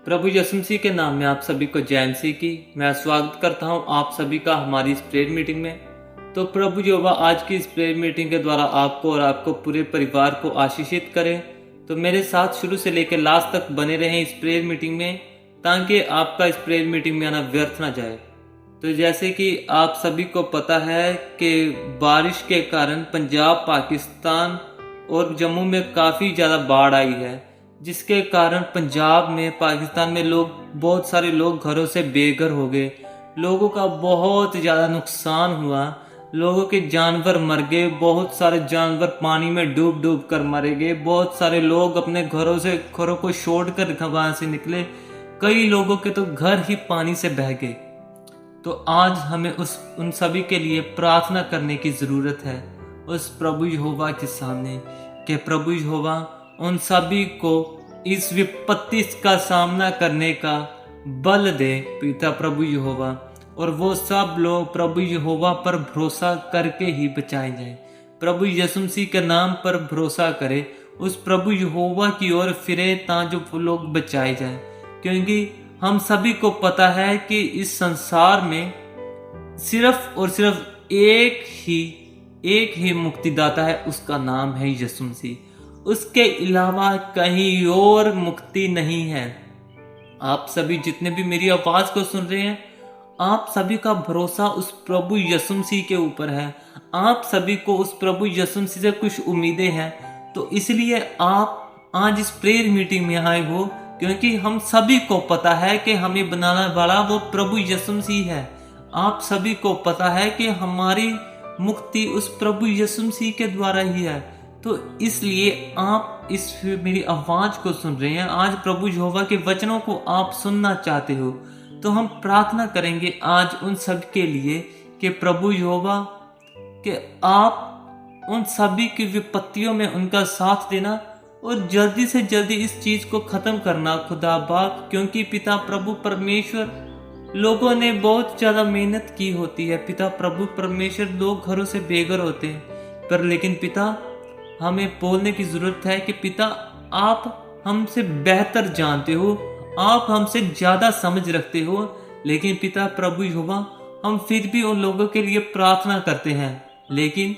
प्रभु यीशु मसीह के नाम में आप सभी को जय मसीह की मैं स्वागत करता हूं आप सभी का हमारी इस प्रेयर मीटिंग में। तो प्रभु यहोवा आज की इस प्रेयर मीटिंग के द्वारा आपको और आपको पूरे परिवार को आशीषित करें। तो मेरे साथ शुरू से लेकर लास्ट तक बने रहें इस प्रेयर मीटिंग में, ताकि आपका इस प्रेयर मीटिंग में आना व्यर्थ ना जाए। तो जैसे कि आप सभी को पता है कि बारिश के कारण पंजाब, पाकिस्तान और जम्मू में काफ़ी ज़्यादा बाढ़ आई है, जिसके कारण पंजाब में, पाकिस्तान में बहुत सारे लोग घरों से बेघर हो गए। लोगों का बहुत ज़्यादा नुकसान हुआ, लोगों के जानवर मर गए, बहुत सारे जानवर पानी में डूब डूब कर मरे गए। बहुत सारे लोग अपने घरों को छोड़कर वहाँ से निकले। कई लोगों के तो घर ही पानी से बह गए। तो आज हमें उन सभी के लिए प्रार्थना करने की ज़रूरत है उस प्रभु यहोवा के सामने, कि प्रभु यहोवा उन सभी को इस विपत्ति का सामना करने का बल दे पिता प्रभु यहोवा, और वो सब लोग प्रभु यहोवा पर भरोसा करके ही बचाए जाएं। प्रभु यीशु मसीह के नाम पर भरोसा करे, उस प्रभु यहोवा की ओर फिरे ताकि लोग बचाए जाएं। क्योंकि हम सभी को पता है कि इस संसार में सिर्फ और सिर्फ एक ही मुक्तिदाता है, उसका नाम है यीशु मसीह। उसके अलावा कहीं और मुक्ति नहीं है। आप सभी जितने भी मेरी आवाज को सुन रहे हैं, आप सभी का भरोसा उस प्रभु यीशु मसीह के ऊपर है। आप सभी को उस प्रभु यीशु मसीह से कुछ उम्मीदें हैं। तो इसलिए आप आज इस प्रेयर मीटिंग में आए हो, क्योंकि हम सभी को पता है कि हमें बनाने वाला वो प्रभु यीशु मसीह है। आप सभी को पता है कि हमारी मुक्ति उस प्रभु यीशु मसीह के द्वारा ही है। तो इसलिए आप इस मेरी आवाज को सुन रहे हैं, आज प्रभु यहोवा के वचनों को आप सुनना चाहते हो, तो हम प्रार्थना करेंगे आज उन सब के लिए कि प्रभु यहोवा कि आप उन सभी की विपत्तियों में उनका साथ देना और जल्दी से जल्दी इस चीज को खत्म करना खुदा बाप। क्योंकि पिता प्रभु परमेश्वर, लोगों ने बहुत ज्यादा मेहनत की होती है पिता प्रभु परमेश्वर, लोग घरों से बेघर होते हैं, पर लेकिन पिता हमें बोलने की जरूरत है कि पिता आप हमसे बेहतर जानते हो, आप हमसे ज्यादा समझ रखते हो। लेकिन पिता प्रभु यहोवा, हम फिर भी उन लोगों के लिए प्रार्थना करते हैं, लेकिन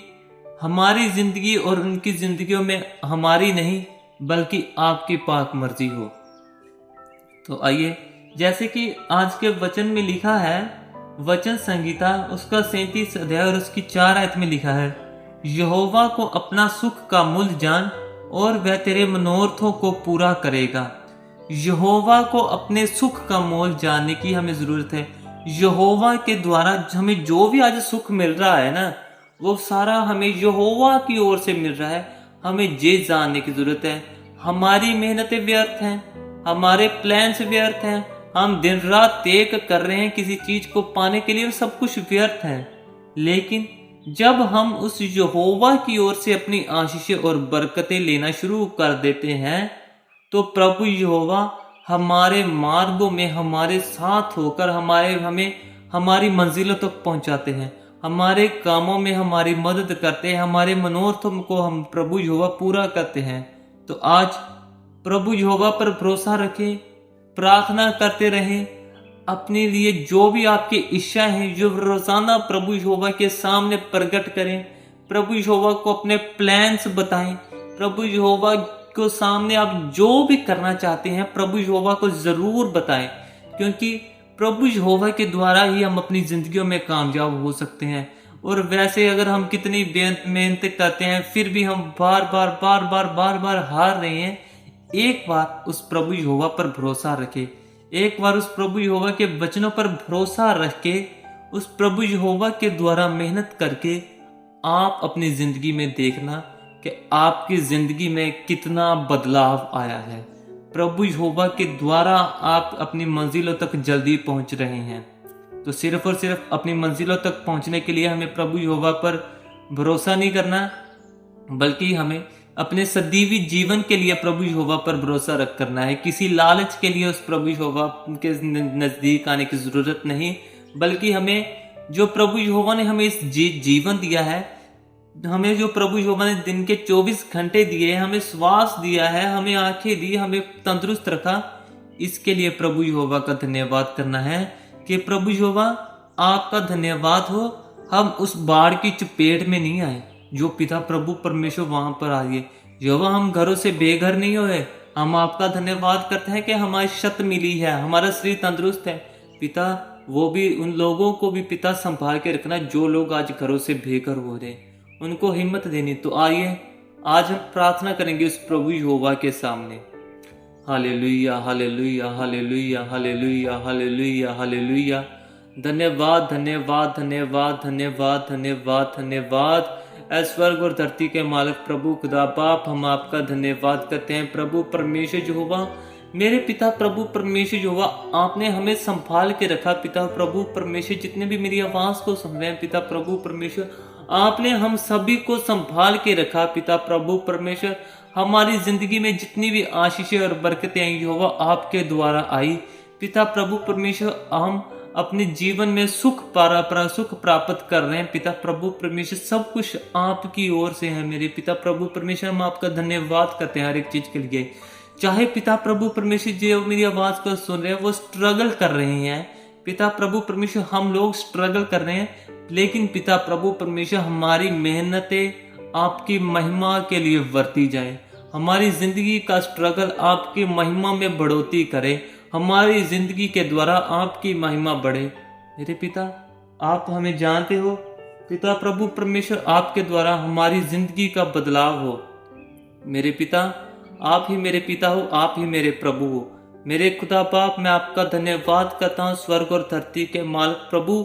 हमारी जिंदगी और उनकी जिंदगियों में हमारी नहीं बल्कि आपकी पाक मर्जी हो। तो आइए, जैसे कि आज के वचन में लिखा है, वचन संहिता उसका 37 अध्याय और उसकी 4 आयत में लिखा है, यहोवा को अपना सुख का मूल्य जान और वह तेरे मनोरथों को पूरा करेगा। यहोवा को अपने सुख का मोल जानने की हमें जरूरत है। यहोवा के द्वारा हमें जो भी आज सुख मिल रहा है ना, वो सारा हमें यहोवा की ओर से मिल रहा है। हमें ये जानने की जरूरत है, हमारी मेहनतें व्यर्थ हैं, हमारे प्लान्स व्यर्थ हैं, हम दिन रात एक कर रहे हैं किसी चीज को पाने के लिए, वो सब कुछ व्यर्थ है। लेकिन जब हम उस यहोवा की ओर से अपनी आशीषें और बरकतें लेना शुरू कर देते हैं, तो प्रभु यहोवा हमारे मार्गों में हमारे साथ होकर हमें हमारी मंजिलों तक पहुंचाते हैं, हमारे कामों में हमारी मदद करते हैं, हमारे मनोरथों को हम प्रभु यहोवा पूरा करते हैं। तो आज प्रभु यहोवा पर भरोसा रखें, प्रार्थना करते रहें, अपने लिए जो भी आपकी इच्छा है जो रोजाना प्रभु यहोवा के सामने प्रकट करें। प्रभु यहोवा को अपने प्लान्स बताएं, प्रभु यहोवा को सामने आप जो भी करना चाहते हैं प्रभु यहोवा को जरूर बताएं। क्योंकि प्रभु यहोवा के द्वारा ही हम अपनी जिंदगियों में कामयाब हो सकते हैं। और वैसे अगर हम कितनी मेहनत करते हैं फिर भी हम बार बार हार रहे हैं, एक बार उस प्रभु यहोवा पर भरोसा रखें, एक बार उस प्रभु यहोवा के वचनों पर भरोसा रख के उस प्रभु यहोवा के द्वारा मेहनत करके आप अपनी जिंदगी में देखना कि आपकी जिंदगी में कितना बदलाव आया है। प्रभु यहोवा के द्वारा आप अपनी मंजिलों तक जल्दी पहुंच रहे हैं। तो सिर्फ और सिर्फ अपनी मंजिलों तक पहुंचने के लिए हमें प्रभु यहोवा पर भरोसा नहीं करना, बल्कि हमें अपने सदैवी जीवन के लिए प्रभु यहोवा पर भरोसा रख करना है। किसी लालच के लिए उस प्रभु यहोवा के नजदीक आने की जरूरत नहीं, बल्कि हमें जो प्रभु यहोवा ने हमें इस जीवन दिया है, हमें जो प्रभु यहोवा ने दिन के 24 घंटे दिए, हमें श्वास दिया है, हमें आंखें दी, हमें तंदुरुस्त रखा, इसके लिए प्रभु यहोवा का धन्यवाद करना है कि प्रभु यहोवा आपका धन्यवाद हो, हम उस बाढ़ की चपेट में नहीं आए जो पिता प्रभु परमेश्वर वहां पर आए। यहोवा हम घरों से बेघर नहीं हुए। हम आपका धन्यवाद करते हैं कि हमारी छत मिली है, हमारा शरीर तंदुरुस्त है। पिता वो भी उन लोगों को भी पिता संभाल के रखना जो लोग आज घरों से बेघर हो रहे, उनको हिम्मत देनी। तो आइए आज हम प्रार्थना करेंगे उस प्रभु यहोवा के सामने। Hallelujah hallelujah hallelujah hallelujah hallelujah hallelujah. धन्यवाद धन्यवाद धन्यवाद धन्यवाद धन्यवाद धन्यवाद। ऐ स्वर्ग और धरती के मालिक प्रभु खुदा बाप, हम आपका धन्यवाद करते हैं। प्रभु परमेश्वर यहोवा, मेरे पिता प्रभु परमेश्वर यहोवा, आपने हमें संभाल के रखा। पिता प्रभु परमेश्वर, जितने भी मेरी आवाज को सुन रहे हैं पिता प्रभु परमेश्वर, आपने हम सभी को संभाल के रखा। पिता प्रभु परमेश्वर, हमारी जिंदगी में जितनी भी आशीषें और बरकतें आई यहोवा आपके द्वारा आई। पिता प्रभु परमेश्वर, हम अपने जीवन में सुख प्राप्त कर रहे हैं। पिता प्रभु परमेश्वर, सब कुछ आपकी ओर से है। मेरे पिता प्रभु परमेश्वर, हम आपका धन्यवाद करते हैं हर एक चीज के लिए। चाहे पिता प्रभु परमेश्वर जो मेरी आवाज को सुन रहे हैं वो स्ट्रगल कर रहे हैं, पिता प्रभु परमेश्वर हम लोग स्ट्रगल कर रहे हैं, लेकिन पिता प्रभु परमेश्वर हमारी मेहनतें आपकी महिमा के लिए वर्ती जाए। हमारी जिंदगी का स्ट्रगल आपकी महिमा में बढ़ोतरी करे, हमारी जिंदगी के द्वारा आपकी महिमा बढ़े। मेरे पिता, आप हमें जानते हो पिता प्रभु परमेश्वर, आपके द्वारा हमारी जिंदगी का बदलाव हो। मेरे पिता, आप ही मेरे पिता हो, आप ही मेरे प्रभु हो। मेरे खुदा बाप, मैं आपका धन्यवाद करता हूँ स्वर्ग और धरती के मालिक प्रभु।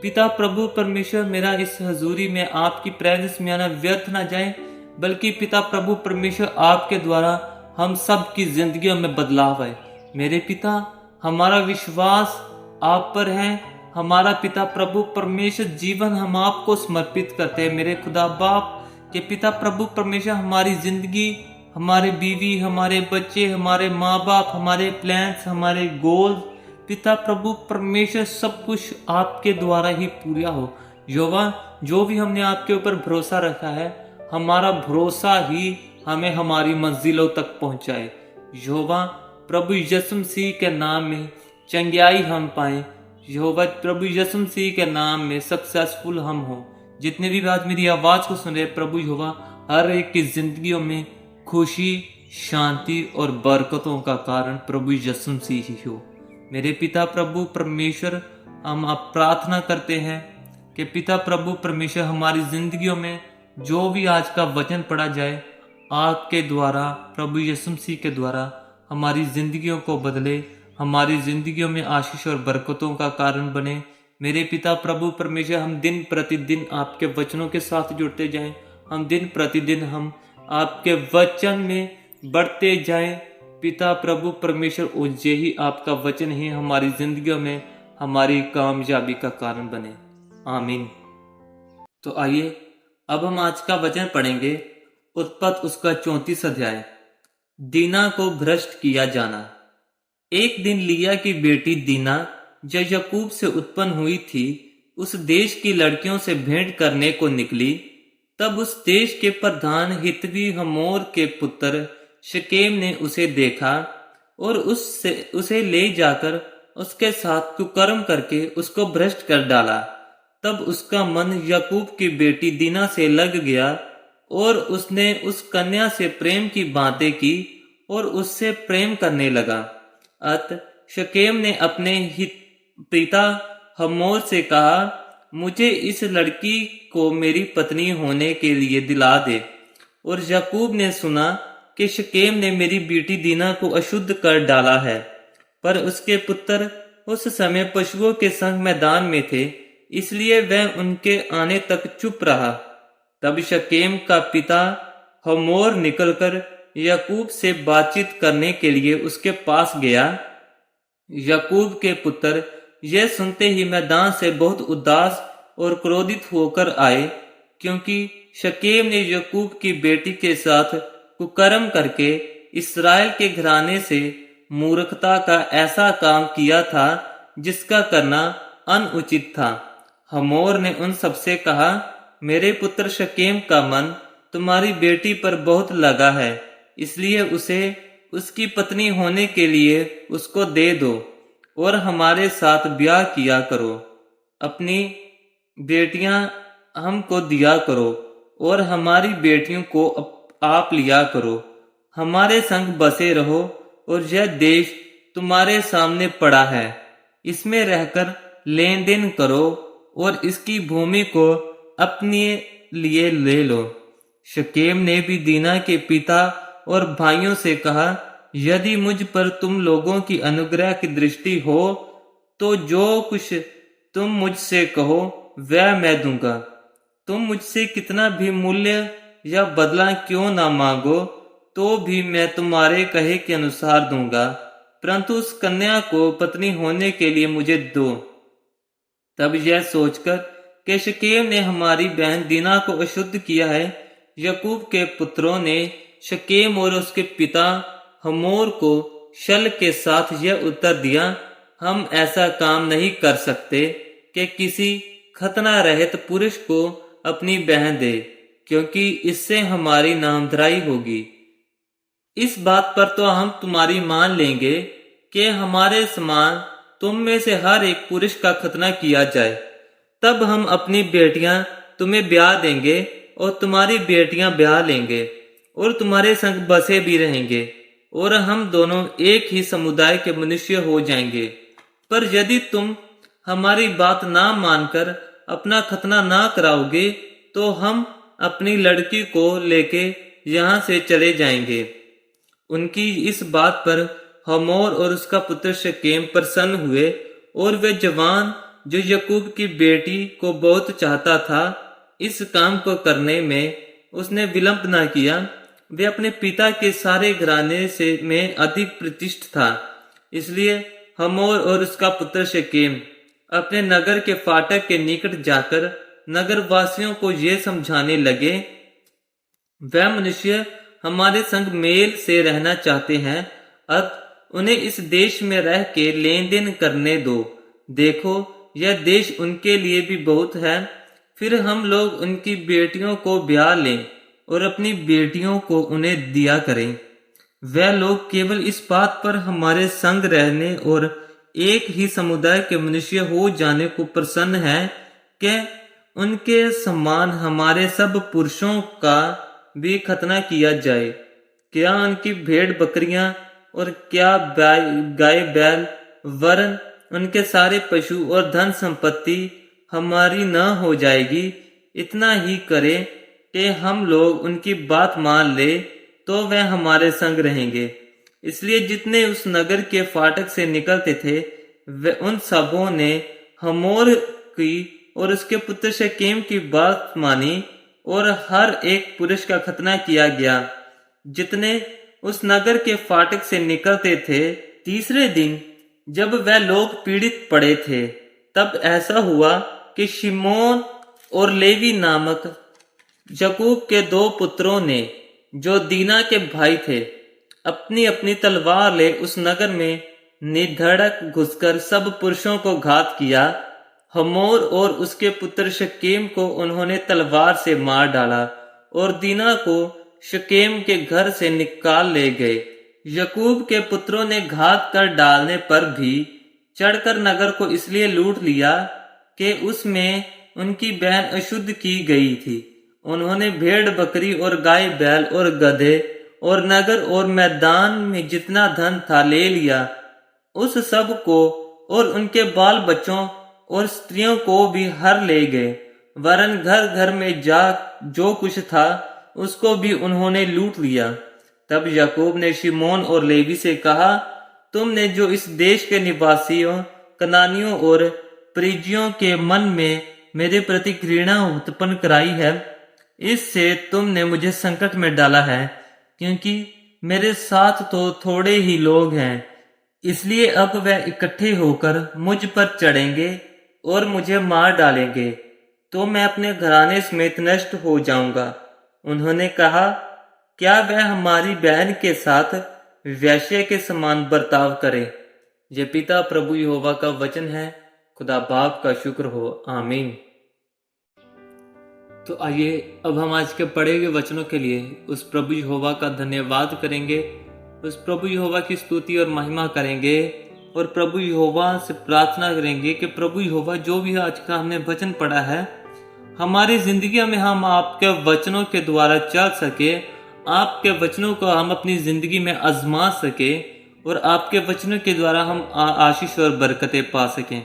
पिता प्रभु परमेश्वर, मेरा इस हजूरी में आपकी प्रेजेंस में आना व्यर्थ ना जाए, बल्कि पिता प्रभु परमेश्वर आपके द्वारा हम सब की जिंदगियों में बदलाव आए। मेरे पिता, हमारा विश्वास आप पर है। हमारा पिता प्रभु परमेश्वर जीवन हम आपको समर्पित करते हैं। मेरे खुदा बाप के पिता प्रभु परमेश्वर, हमारी जिंदगी, हमारे बीवी, हमारे बच्चे, हमारे माँ बाप, हमारे प्लान्स, हमारे गोल्स, पिता प्रभु परमेश्वर सब कुछ आपके द्वारा ही पूरा हो। यहोवा, जो भी हमने आपके ऊपर भरोसा रखा है, हमारा भरोसा ही हमें हमारी मंजिलों तक पहुंचाए। यहोवा प्रभु यीशु मसीह के नाम में चंगाई हम पाए। यहोवा प्रभु यीशु मसीह के नाम में सक्सेसफुल हम हो। जितने भी आज मेरी आवाज को सुन रहे प्रभु यहोवा, हर एक की जिंदगियों में खुशी, शांति और बरकतों का कारण प्रभु यीशु मसीह ही हो। मेरे पिता प्रभु परमेश्वर, हम आप प्रार्थना करते हैं कि पिता प्रभु परमेश्वर हमारी जिंदगियों में जो भी आज का वचन पढ़ा जाए, आपके द्वारा प्रभु यीशु मसीह के द्वारा हमारी जिंदगियों को बदले, हमारी जिंदगियों में आशीष और बरकतों का कारण बने। मेरे पिता प्रभु परमेश्वर, हम दिन प्रतिदिन आपके वचनों के साथ जुड़ते जाएं, हम दिन प्रतिदिन हम आपके वचन में बढ़ते जाएं। पिता प्रभु परमेश्वर, उज्जै ही आपका वचन ही हमारी जिंदगियों में हमारी कामयाबी का कारण बने। आमीन। तो आइए अब हम आज का वचन पढ़ेंगे। उत्पत्ति उसका 34 अध्याय। दीना को भ्रष्ट किया जाना। एक दिन लिया की बेटी दीना जो याकूब से उत्पन्न हुई थी, उस देश की लड़कियों से भेंट करने को निकली। तब उस देश के प्रधान हित्वी हमोर के पुत्र शकेम ने उसे देखा और उसे ले जाकर उसके साथ कुकर्म करके उसको भ्रष्ट कर डाला। तब उसका मन याकूब की बेटी दीना से लग गया और उसने उस कन्या से प्रेम की बातें की और उससे प्रेम करने लगा। अतः शकेम ने अपने पिता हमोर से कहा, मुझे इस लड़की को मेरी पत्नी होने के लिए दिला दे। और याकूब ने सुना कि शकेम ने मेरी बेटी दीना को अशुद्ध कर डाला है, पर उसके पुत्र उस समय पशुओं के संग मैदान में थे, इसलिए वह उनके आने तक चुप रहा। तब शकेम का पिता हमोर निकलकर याकूब से बातचीत करने के लिए उसके पास गया। याकूब के पुत्र यह सुनते ही मैदान से बहुत उदास और क्रोधित होकर आए, क्योंकि शकेम ने याकूब की बेटी के साथ कुकर्म करके इस्राएल के घराने से मूर्खता का ऐसा काम किया था जिसका करना अनुचित था। हमोर ने उन सबसे कहा, मेरे पुत्र शकेम का मन तुम्हारी बेटी पर बहुत लगा है, इसलिए उसे उसकी पत्नी होने के लिए उसको दे दो और हमारे साथ ब्याह किया करो। अपनी बेटियां हमको दिया करो और हमारी बेटियों को आप लिया करो। हमारे संग बसे रहो और यह देश तुम्हारे सामने पड़ा है, इसमें रहकर लेन देन करो और इसकी भूमि को अपने लिए ले लो। शकेम ने भी दीना के पिता और भाइयों से कहा, यदि मुझ पर तुम लोगों की अनुग्रह की दृष्टि हो तो जो कुछ तुम मुझसे कहो वह मैं दूंगा। तुम मुझसे कितना भी मूल्य या बदला क्यों ना मांगो तो भी मैं तुम्हारे कहे के अनुसार दूंगा, परंतु उस कन्या को पत्नी होने के लिए मुझे दो। तब यह सोचकर कि शकेम ने हमारी बहन दीना को अशुद्ध किया है, याकूब के पुत्रों ने शकेम और उसके पिता हमोर को शल के साथ यह उत्तर दिया, हम ऐसा काम नहीं कर सकते कि किसी खतना रहित पुरुष को अपनी बहन दे, क्योंकि इससे हमारी नामधराई होगी। इस बात पर तो हम तुम्हारी मान लेंगे कि हमारे समान तुम में से हर एक पुरुष का खतना किया जाए, तब हम अपनी बेटियां तुम्हें ब्याह देंगे और तुम्हारी बेटियां ब्याह लेंगे और तुम्हारे संग बसे भी रहेंगे और हम दोनों एक ही समुदाय के मनुष्य हो जाएंगे। पर यदि तुम हमारी बात ना मानकर अपना खतना ना कराओगे तो हम अपनी लड़की को लेके यहाँ से चले जाएंगे। उनकी इस बात पर हमोर और उसका पुत्र शकेम प्रसन्न हुए और वे जवान जो याकूब की बेटी को बहुत चाहता था, इस काम को करने में उसने विलंब न किया। वे अपने पिता के सारे घराने से में अधिक प्रतिष्ठित था, इसलिए हमोर और उसका पुत्र शकेम अपने नगर के फाटक के निकट जाकर नगर वासियों को ये समझाने लगे, वह मनुष्य हमारे संग मेल से रहना चाहते हैं, अब उन्हें इस देश में रह के लेन देन करने दो। देखो, यह देश उनके लिए भी बहुत है, फिर हम लोग उनकी बेटियों को ब्याह लें और अपनी बेटियों को उन्हें दिया करें। वह लोग केवल इस बात पर हमारे संग रहने और एक ही समुदाय के मनुष्य हो जाने को प्रसन्न है कि उनके समान हमारे सब पुरुषों का भी खतना किया जाए। क्या उनकी भेड़ बकरियां और क्या गाय बैल वरन उनके सारे पशु और धन संपत्ति हमारी न हो जाएगी? इतना ही करे कि हम लोग उनकी बात मान ले तो वह हमारे संग रहेंगे। इसलिए जितने उस नगर के फाटक से निकलते थे वे उन सबों ने हमोर की और उसके पुत्र शकेम की बात मानी और हर एक पुरुष का खतना किया गया जितने उस नगर के फाटक से निकलते थे। तीसरे दिन जब वह लोग पीड़ित पड़े थे, तब ऐसा हुआ कि शिमोन और लेवी नामक याकूब के दो पुत्रों ने, जो दीना के भाई थे, अपनी अपनी तलवार ले उस नगर में निधड़क घुसकर सब पुरुषों को घात किया। हमोर और उसके पुत्र शकेम को उन्होंने तलवार से मार डाला और दीना को शकेम के घर से निकाल ले गए। याकूब के पुत्रों ने घात कर डालने पर भी चढ़कर नगर को इसलिए लूट लिया कि उसमें उनकी बहन अशुद्ध की गई थी। उन्होंने भेड़ बकरी और गाय बैल और गधे और नगर और मैदान में जितना धन था ले लिया, उस सब को और उनके बाल बच्चों और स्त्रियों को भी हर ले गए, वरन घर घर में जा जो कुछ था उसको भी उन्होंने लूट लिया। तब याकूब ने शिमोन और लेवी से कहा, तुमने जो इस देश के निवासियों, कनानियों और परिज्जियों के मन में मेरे प्रति घृणा उत्पन्न कराई है, इससे तुमने मुझे संकट में डाला है, क्योंकि मेरे साथ तो थोड़े ही लोग हैं। इसलिए अब वह इकट्ठे होकर मुझ पर चढ़ेंगे और मुझे मार डालेंगे, तो मैं अपने घराने समेत नष्ट हो जाऊंगा। उन्होंने कहा, क्या वह हमारी बहन के साथ वैश्य के समान बर्ताव करे? ये पिता प्रभु यहोवा का वचन है। खुदा बाप का शुक्र हो। आमीन। तो आइए अब हम आज के पढ़े हुए वचनों के लिए उस प्रभु यहोवा का धन्यवाद करेंगे उस प्रभु यहोवा की स्तुति और महिमा करेंगे और प्रभु यहोवा से प्रार्थना करेंगे कि प्रभु यहोवा जो भी आज का हमने वचन पढ़ा है, हमारी जिंदगी में हम आपके वचनों के द्वारा चल सके, आपके वचनों को हम अपनी जिंदगी में आजमा सके और आपके वचनों के द्वारा हम आशीष और बरकतें पा सकें।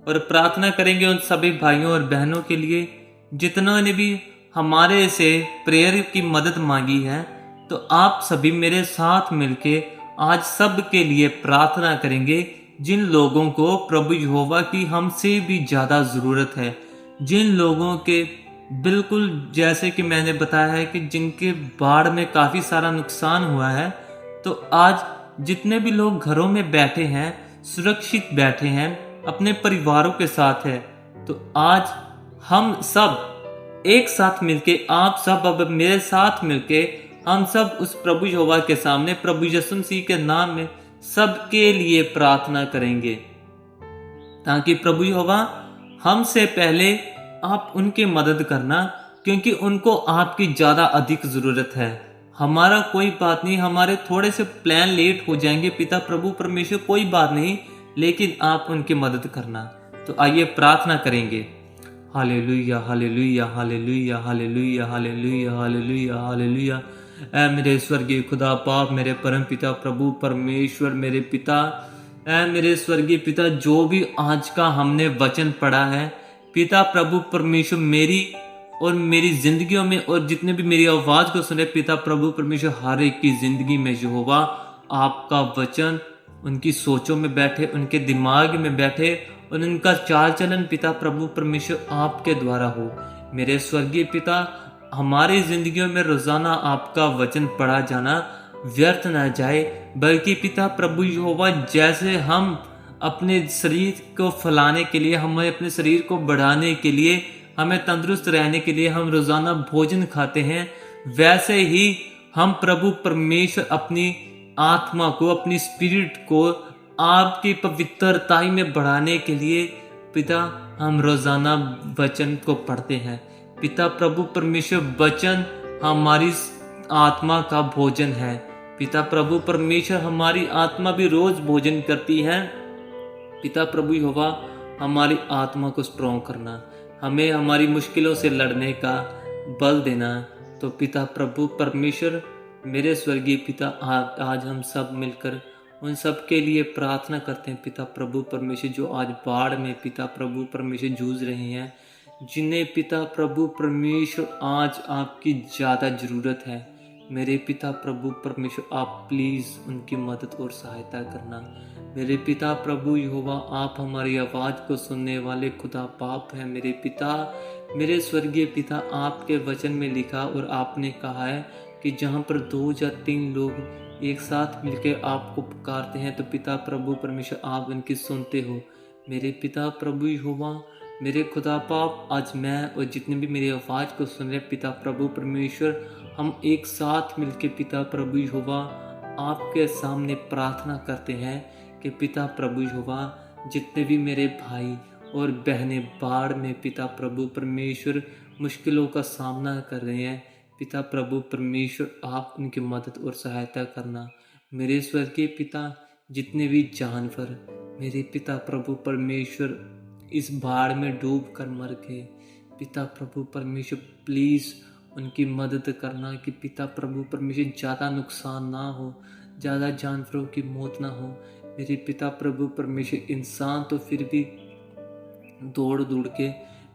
और प्रार्थना करेंगे उन सभी भाइयों और बहनों के लिए जितनों ने भी हमारे से प्रेयर की मदद मांगी है। तो आप सभी मेरे साथ मिलके आज सब के लिए प्रार्थना करेंगे, जिन लोगों को प्रभु यहोवा की हमसे भी ज़्यादा ज़रूरत है, जिन लोगों के बिल्कुल जैसे कि मैंने बताया है कि जिनके बाढ़ में काफ़ी सारा नुकसान हुआ है। तो आज जितने भी लोग घरों में बैठे हैं, सुरक्षित बैठे हैं, अपने परिवारों के साथ है, तो आज हम सब एक साथ मिलके, आप सब अब मेरे साथ मिलके हम सब उस प्रभु यहोवा के सामने प्रभु यीशु मसीह के नाम में सबके लिए प्रार्थना करेंगे, ताकि प्रभु यहोवा हमसे पहले आप उनकी मदद करना, क्योंकि उनको आपकी ज़्यादा अधिक ज़रूरत है। हमारा कोई बात नहीं, हमारे थोड़े से प्लान लेट हो जाएंगे पिता प्रभु परमेश्वर, कोई बात नहीं, लेकिन आप उनकी मदद करना। तो आइए प्रार्थना करेंगे। Hallelujah hallelujah hallelujah hallelujah hallelujah hallelujah hallelujah. ऐ मेरे स्वर्गीय खुदा बाप, मेरे परम पिता प्रभु परमेश्वर, मेरे पिता, ऐ मेरे स्वर्गीय पिता, जो भी आज का हमने वचन पढ़ा है पिता प्रभु परमेश्वर, मेरी और मेरी जिंदगियों में और जितने भी मेरी आवाज़ को सुने पिता प्रभु परमेश्वर, हर एक की जिंदगी में यहोवा आपका वचन उनकी सोचों में बैठे, उनके दिमाग में बैठे और उनका चाल चलन पिता प्रभु परमेश्वर आपके द्वारा हो। मेरे स्वर्गीय पिता, हमारी जिंदगियों में रोजाना आपका वचन पढ़ा जाना व्यर्थ न जाए, बल्कि पिता प्रभु यहोवा जैसे हम अपने शरीर को फैलाने के लिए, हमें अपने शरीर को बढ़ाने के लिए, हमें तंदुरुस्त रहने के लिए हम रोजाना भोजन खाते हैं, वैसे ही हम प्रभु परमेश्वर अपनी आत्मा को, अपनी स्पिरिट को आपकी पवित्रताई में बढ़ाने के लिए पिता हम रोजाना वचन को पढ़ते हैं। पिता प्रभु परमेश्वर, वचन हमारी आत्मा का भोजन है। पिता प्रभु परमेश्वर, हमारी आत्मा भी रोज भोजन करती है। पिता प्रभु यहोवा, हमारी आत्मा को स्ट्रॉन्ग करना, हमें हमारी मुश्किलों से लड़ने का बल देना। तो पिता प्रभु परमेश्वर, मेरे स्वर्गीय पिता, आज हम सब मिलकर उन सब के लिए प्रार्थना करते हैं पिता प्रभु परमेश्वर, जो आज बाढ़ में पिता प्रभु परमेश्वर जूझ रहे हैं, जिन्हें पिता प्रभु परमेश्वर आज आपकी ज़्यादा ज़रूरत है। मेरे पिता प्रभु परमेश्वर, आप प्लीज़ उनकी मदद और सहायता करना। मेरे पिता प्रभु यहोवा, आप हमारी आवाज़ को सुनने वाले खुदा बाप हैं। मेरे पिता, मेरे स्वर्गीय पिता, आपके वचन में लिखा और आपने कहा है कि जहाँ पर 2 या 3 लोग एक साथ मिलकर आपको पुकारते हैं, तो पिता प्रभु परमेश्वर आप उनकी सुनते हो। मेरे पिता प्रभु यहोवा, मेरे खुदा बाप, आज मैं और जितने भी मेरी आवाज़ को सुन रहे पिता प्रभु परमेश्वर, हम एक साथ मिलकर पिता प्रभु यहोवा आपके सामने प्रार्थना करते हैं कि पिता प्रभु यहोवा, जितने भी मेरे भाई और बहनें बाढ़ में पिता प्रभु परमेश्वर मुश्किलों का सामना कर रहे हैं, पिता प्रभु परमेश्वर आप उनकी मदद और सहायता करना। मेरे स्वर्गीय पिता, जितने भी जानवर मेरे पिता प्रभु परमेश्वर इस बाढ़ में डूब कर मर गए, पिता प्रभु परमेश्वर प्लीज़ उनकी मदद करना कि पिता प्रभु परमेश्वर ज़्यादा नुकसान ना हो, ज़्यादा जानवरों की मौत ना हो। मेरे पिता प्रभु परमेश्वर, इंसान तो फिर भी दौड़ दौड़ के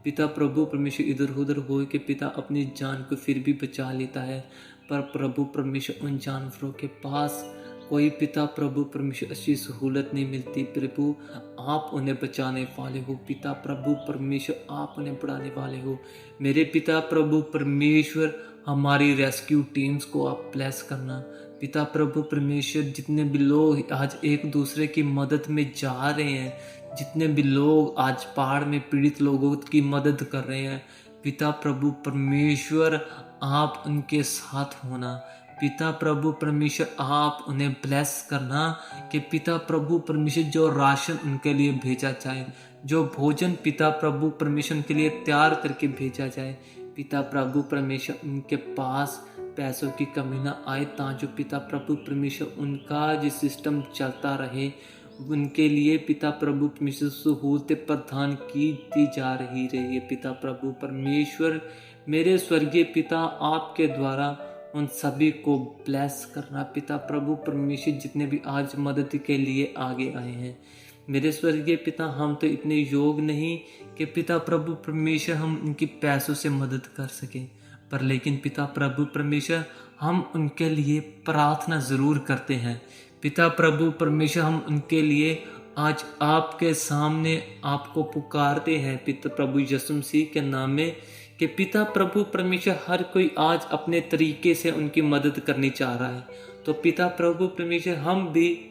पिता प्रभु परमेश्वर इधर उधर हो के पिता अपनी जान को फिर भी बचा लेता है, पर प्रभु परमेश्वर उन जानवरों के पास कोई पिता प्रभु परमेश्वर अच्छी सहूलत नहीं मिलती। प्रभु आप उन्हें बचाने वाले हो, पिता प्रभु परमेश्वर आप उन्हें बढ़ाने वाले हो। मेरे पिता प्रभु परमेश्वर, हमारी रेस्क्यू टीम्स को आप ब्लेस करना। पिता प्रभु परमेश्वर, जितने भी लोग आज एक दूसरे की मदद में जा रहे हैं, जितने भी लोग आज पहाड़ में पीड़ित लोगों की मदद कर रहे हैं, पिता प्रभु परमेश्वर आप उनके साथ होना। पिता प्रभु परमेश्वर आप उन्हें ब्लेस करना कि पिता प्रभु परमेश्वर जो राशन उनके लिए भेजा जाए, जो भोजन पिता प्रभु परमेश्वर के लिए तैयार करके भेजा जाए, पिता प्रभु परमेश्वर उनके पास पैसों की कमी ना आए, ताकि पिता प्रभु परमेश्वर उनका जो सिस्टम चलता रहे, उनके लिए पिता प्रभु परमेश्वर सहूलतें प्रदान की दी जा रही है। पिता प्रभु परमेश्वर, मेरे स्वर्गीय पिता, आपके द्वारा उन सभी को ब्लेस करना पिता प्रभु परमेश्वर, जितने भी आज मदद के लिए आगे आए हैं। मेरे स्वर्गीय पिता, हम तो इतने योग्य नहीं कि पिता प्रभु परमेश्वर हम उनकी पैसों से मदद कर सकें, पर लेकिन पिता प्रभु परमेश्वर हम उनके लिए प्रार्थना ज़रूर करते हैं। पिता प्रभु परमेश्वर, हम उनके लिए आज आपके सामने आपको पुकारते हैं पिता प्रभु यीशु मसीह के नाम में, कि पिता प्रभु परमेश्वर हर कोई आज अपने तरीके से उनकी मदद करनी चाह रहा है। तो पिता प्रभु परमेश्वर, हम भी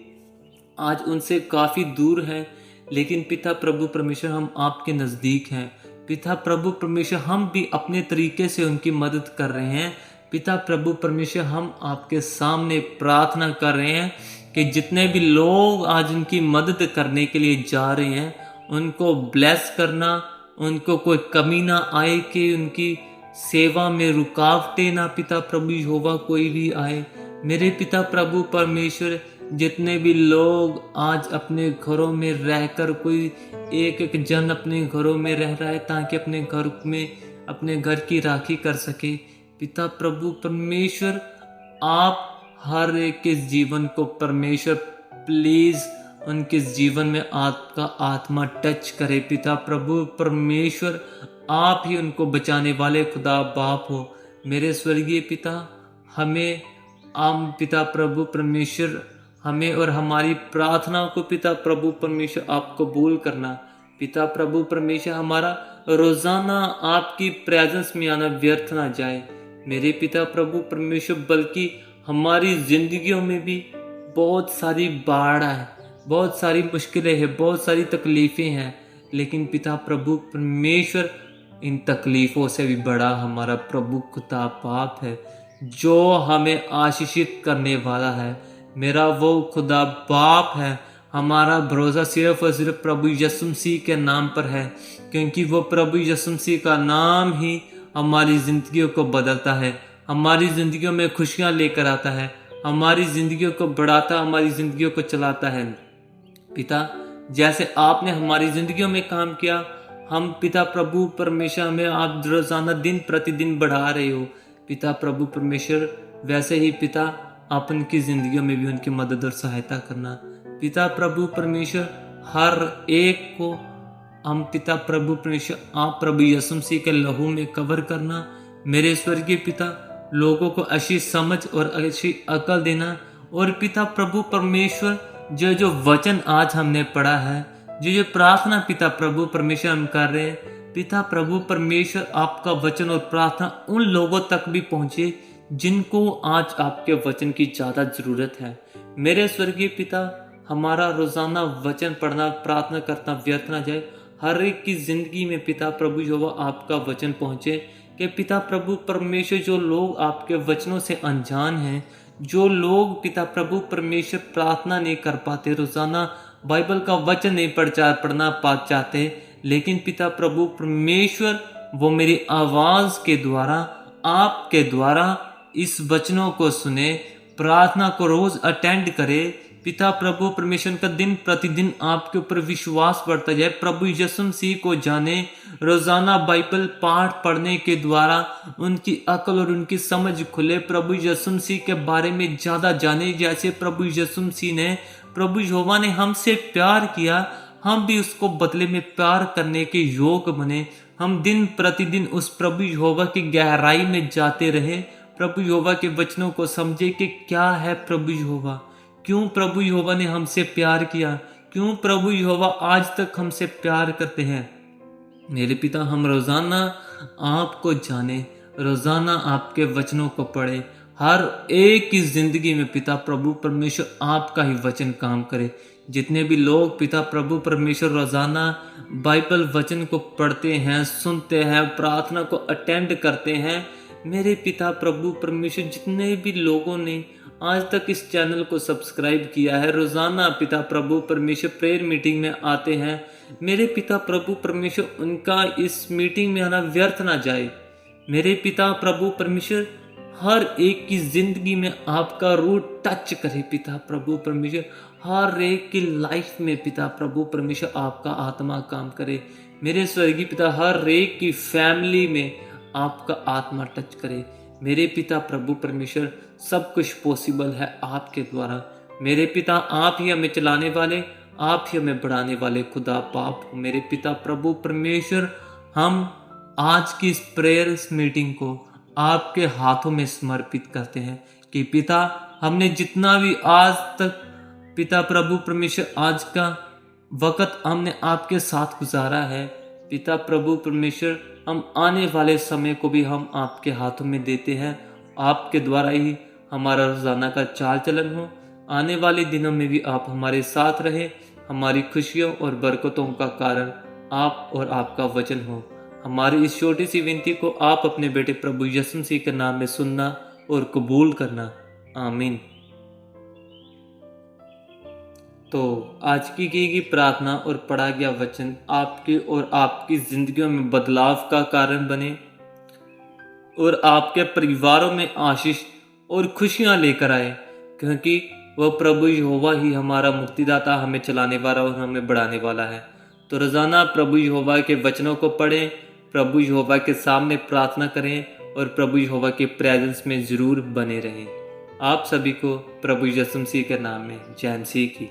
आज उनसे काफ़ी दूर हैं, लेकिन पिता प्रभु परमेश्वर हम आपके नज़दीक हैं। पिता प्रभु परमेश्वर, हम भी अपने तरीके से उनकी मदद कर रहे हैं। पिता प्रभु परमेश्वर, हम आपके सामने प्रार्थना कर रहे हैं कि जितने भी लोग आज उनकी मदद करने के लिए जा रहे हैं, उनको ब्लेस करना, उनको कोई कमी ना आए, कि उनकी सेवा में रुकावटें ना पिता प्रभु यहोवा कोई भी आए। मेरे पिता प्रभु परमेश्वर, जितने भी लोग आज अपने घरों में रहकर, कोई एक एक जन अपने घरों में रह रहा है ताकि अपने घर में अपने घर की राखी कर सके, पिता प्रभु परमेश्वर, आप हर एक के जीवन को परमेश्वर प्लीज उनके जीवन में आपका आत्मा टच करे। पिता प्रभु परमेश्वर, आप ही उनको बचाने वाले खुदा बाप हो। मेरे स्वर्गीय पिता, हमें आम पिता प्रभु परमेश्वर, हमें और हमारी प्रार्थना को पिता प्रभु परमेश्वर आप कबूल करना। पिता प्रभु परमेश्वर, हमारा रोजाना आपकी प्रेजेंस में आना व्यर्थ ना जाए मेरे पिता प्रभु परमेश्वर, बल्कि हमारी जिंदगियों में भी बहुत सारी बाढ़ है, बहुत सारी मुश्किलें हैं, बहुत सारी तकलीफें हैं, लेकिन पिता प्रभु परमेश्वर, इन तकलीफों से भी बड़ा हमारा प्रभु खुदा बाप है, जो हमें आशीषित करने वाला है। मेरा वो खुदा बाप है। हमारा भरोसा सिर्फ और सिर्फ प्रभु यीशु मसीह के नाम पर है, क्योंकि वो प्रभु यीशु मसीह का नाम ही हमारी जिंदगियों को बदलता है, हमारी जिंदगियों में खुशियां लेकर आता है, हमारी जिंदगियों को बढ़ाता, हमारी जिंदगियों को चलाता है। पिता, जैसे आपने हमारी जिंदगियों में काम किया, हम पिता प्रभु परमेश्वर, हमें आप रोजाना दिन प्रतिदिन बढ़ा रहे हो पिता प्रभु परमेश्वर, वैसे ही पिता आप उनकी जिंदगियों में भी उनकी मदद और सहायता करना। पिता प्रभु परमेश्वर, हर एक को हम पिता प्रभु परमेश्वर, आप प्रभु यीशु मसीह के लहू में कवर करना। मेरे स्वर्गीय पिता, लोगों को अच्छी समझ और अच्छी अकल देना। और पिता प्रभु परमेश्वर, जो जो वचन आज हमने पढ़ा है, जो जो प्रार्थना पिता प्रभु परमेश्वर हम कर रहे हैं, पिता प्रभु परमेश्वर, आपका वचन और प्रार्थना उन लोगों तक भी पहुंचे जिनको आज आपके वचन की ज्यादा जरूरत है। मेरे स्वर्गीय पिता, हमारा रोजाना वचन पढ़ना, प्रार्थना करना व्यर्थ ना जाए। हर एक की जिंदगी में पिता प्रभु यहोवा आपका वचन पहुंचे, कि पिता प्रभु परमेश्वर, जो लोग आपके वचनों से अनजान हैं, जो लोग पिता प्रभु परमेश्वर प्रार्थना नहीं कर पाते, रोजाना बाइबल का वचन नहीं पढ़ना चाहते, लेकिन पिता प्रभु परमेश्वर, वो मेरी आवाज के द्वारा, आपके द्वारा इस वचनों को सुने, प्रार्थना को रोज अटेंड करे। पिता प्रभु परमेश्वर का दिन प्रतिदिन आपके ऊपर विश्वास बढ़ता जाए, प्रभु यीशु मसीह को जाने, रोजाना बाइबल पाठ पढ़ने के द्वारा उनकी अकल और उनकी समझ खुले, प्रभु यीशु मसीह के बारे में ज्यादा जाने। जैसे प्रभु यीशु मसीह ने, प्रभु यहोवा ने हमसे प्यार किया, हम भी उसको बदले में प्यार करने के योग्य बने। हम दिन प्रतिदिन उस प्रभु यहोवा की गहराई में जाते रहे, प्रभु यहोवा के वचनों को समझे कि क्या है प्रभु यहोवा, क्यों प्रभु यहोवा ने हमसे प्यार किया, क्यों प्रभु यहोवा आज तक हमसे प्यार करते हैं। मेरे पिता, हम रोजाना आपको जाने, रोजाना आपके वचनों को पढ़े, हर एक की जिंदगी में पिता प्रभु परमेश्वर आपका ही वचन काम करे। जितने भी लोग पिता प्रभु परमेश्वर रोजाना बाइबल वचन को पढ़ते हैं, सुनते हैं, प्रार्थना को अटेंड करते हैं, मेरे पिता प्रभु परमेश्वर, जितने भी लोगों ने आज तक इस चैनल को सब्सक्राइब किया है, रोजाना पिता प्रभु परमेश्वर प्रेयर मीटिंग में आते हैं, मेरे पिता प्रभु परमेश्वर, उनका इस मीटिंग में आना व्यर्थ ना जाए। मेरे पिता प्रभु परमेश्वर, हर एक की जिंदगी में आपका रूट टच करे पिता प्रभु परमेश्वर। हर एक की लाइफ में पिता प्रभु परमेश्वर आपका आत्मा काम करे। मेरे स्वर्गीय पिता, हर एक की फैमिली में आपका आत्मा टच करे। मेरे पिता प्रभु परमेश्वर, सब कुछ पॉसिबल है आपके द्वारा। मेरे पिता, आप ही हमें चलाने वाले, आप ही हमें बढ़ाने वाले खुदा बाप हो। मेरे पिता प्रभु परमेश्वर, हम आज की इस प्रेयर मीटिंग को आपके हाथों में समर्पित करते हैं कि पिता, हमने जितना भी आज तक पिता प्रभु परमेश्वर आज का वक्त हमने आपके साथ गुजारा है, पिता प्रभु परमेश्वर, हम आने वाले समय को भी हम आपके हाथों में देते हैं। आपके द्वारा ही हमारा रोजाना का चाल चलन हो। आने वाले दिनों में भी आप हमारे साथ रहे। हमारी खुशियों और बरकतों का कारण आप और आपका वचन हो। हमारी इस छोटी सी विनती को आप अपने बेटे प्रभु यीशु मसीह के नाम में सुनना और कबूल करना। आमीन। तो आज की गई प्रार्थना और पढ़ा गया वचन आपके और आपकी जिंदगियों में बदलाव का कारण बने और आपके परिवारों में आशीष और खुशियां लेकर आए, क्योंकि वह प्रभु यहोवा ही हमारा मुक्तिदाता, हमें चलाने वाला और हमें बढ़ाने वाला है। तो रोजाना प्रभु यहोवा के वचनों को पढ़ें, प्रभु यहोवा के सामने प्रार्थना करें और प्रभु यहोवा के प्रेजेंस में जरूर बने रहें। आप सभी को प्रभु यीशु मसीह के नाम में जय मसीह की।